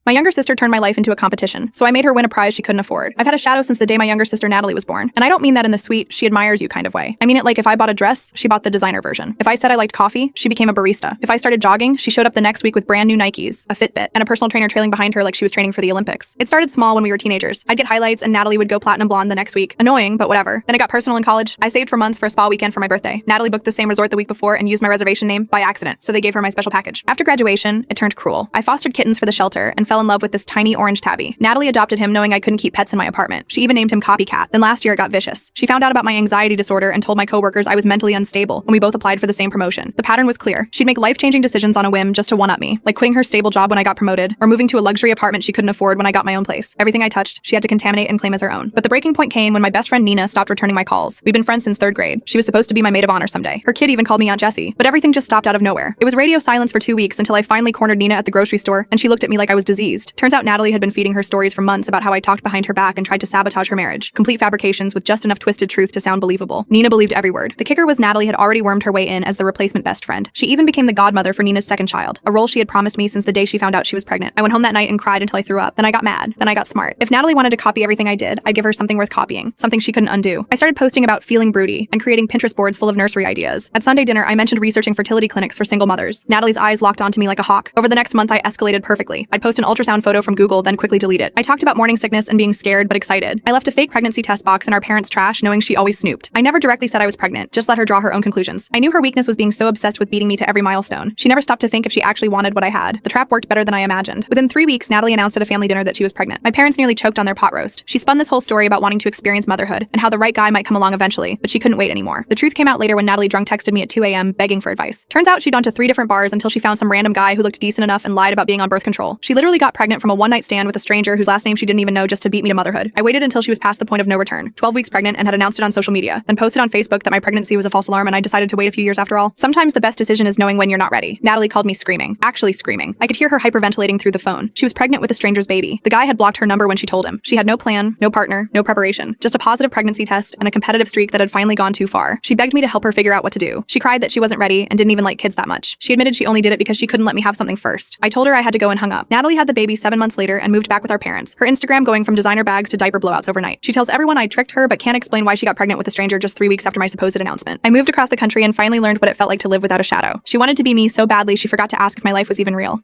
My younger sister turned my life into a competition, so I made her win a prize she couldn't afford. I've had a shadow since the day my younger sister Natalie was born, and I don't mean that in the sweet, she admires you kind of way. I mean it like if I bought a dress, she bought the designer version. If I said I liked coffee, she became a barista. If I started jogging, she showed up the next week with brand new Nikes, a Fitbit, and a personal trainer trailing behind her like she was training for the Olympics. It started small when we were teenagers. I'd get highlights and Natalie would go platinum blonde the next week. Annoying, but whatever. Then it got personal in college. I saved for months for a spa weekend for my birthday. Natalie booked the same resort the week before and used my reservation name by accident, so they gave her my special package. After graduation, it turned cruel. I fostered kittens for the shelter and fell in love with this tiny orange tabby. Natalie adopted him knowing I couldn't keep pets in my apartment. She even named him Copycat. Then last year it got vicious. She found out about my anxiety disorder and told my coworkers I was mentally unstable when we both applied for the same promotion. The pattern was clear. She'd make life-changing decisions on a whim just to one-up me, like quitting her stable job when I got promoted or moving to a luxury apartment she couldn't afford when I got my own place. Everything I touched, she had to contaminate and claim as her own. But the breaking point came when my best friend Nina stopped returning my calls. We've been friends since 3rd grade. She was supposed to be my maid of honor someday. Her kid even called me Aunt Jessie, but everything just stopped out of nowhere. It was radio silence for 2 weeks until I finally cornered Nina at the grocery store and she looked at me like I was diseased. Turns out Natalie had been feeding her stories for months about how I talked behind her back and tried to sabotage her marriage. Complete fabrications with just enough twisted truth to sound believable. Nina believed every word. The kicker was Natalie had already wormed her way in as the replacement best friend. She even became the godmother for Nina's second child, a role she had promised me since the day she found out she was pregnant. I went home that night and cried until I threw up. Then I got mad. Then I got smart. If Natalie wanted to copy everything I did, I'd give her something worth copying, something she couldn't undo. I started posting about feeling broody and creating Pinterest boards full of nursery ideas. At Sunday dinner, I mentioned researching fertility clinics for single mothers. Natalie's eyes locked onto me like a hawk. Over the next month, I escalated perfectly. I'd post an ultrasound photo from Google, then quickly delete it. I talked about morning sickness and being scared but excited. I left a fake pregnancy test box in our parents' trash, knowing she always snooped. I never directly said I was pregnant, just let her draw her own conclusions. I knew her weakness was being so obsessed with beating me to every milestone. She never stopped to think if she actually wanted what I had. The trap worked better than I imagined. Within 3 weeks, Natalie announced at a family dinner that she was pregnant. My parents nearly choked on their pot roast. She spun this whole story about wanting to experience motherhood and how the right guy might come along eventually, but she couldn't wait anymore. The truth came out later when Natalie drunk texted me at 2 a.m. begging for advice. Turns out she'd gone to 3 different bars until she found some random guy who looked decent enough and lied about being on birth control. She literally got pregnant from a one-night stand with a stranger whose last name she didn't even know just to beat me to motherhood. I waited until she was past the point of no return, 12 weeks pregnant, and had announced it on social media, then posted on Facebook that my pregnancy was a false alarm and I decided to wait a few years after all. Sometimes the best decision is knowing when you're not ready. Natalie called me screaming. Actually screaming. I could hear her hyperventilating through the phone. She was pregnant with a stranger's baby. The guy had blocked her number when she told him. She had no plan, no partner, no preparation, just a positive pregnancy test and a competitive streak that had finally gone too far. She begged me to help her figure out what to do. She cried that she wasn't ready and didn't even like kids that much. She admitted she only did it because she couldn't let me have something first. I told her I had to go and hung up. Natalie had the baby 7 months later and moved back with our parents. Her Instagram going from designer bags to diaper blowouts overnight. She tells everyone I tricked her but can't explain why she got pregnant with a stranger just 3 weeks after my supposed announcement. I moved across the country and finally learned what it felt like to live without a shadow. She wanted to be me so badly she forgot to ask if my life was even real.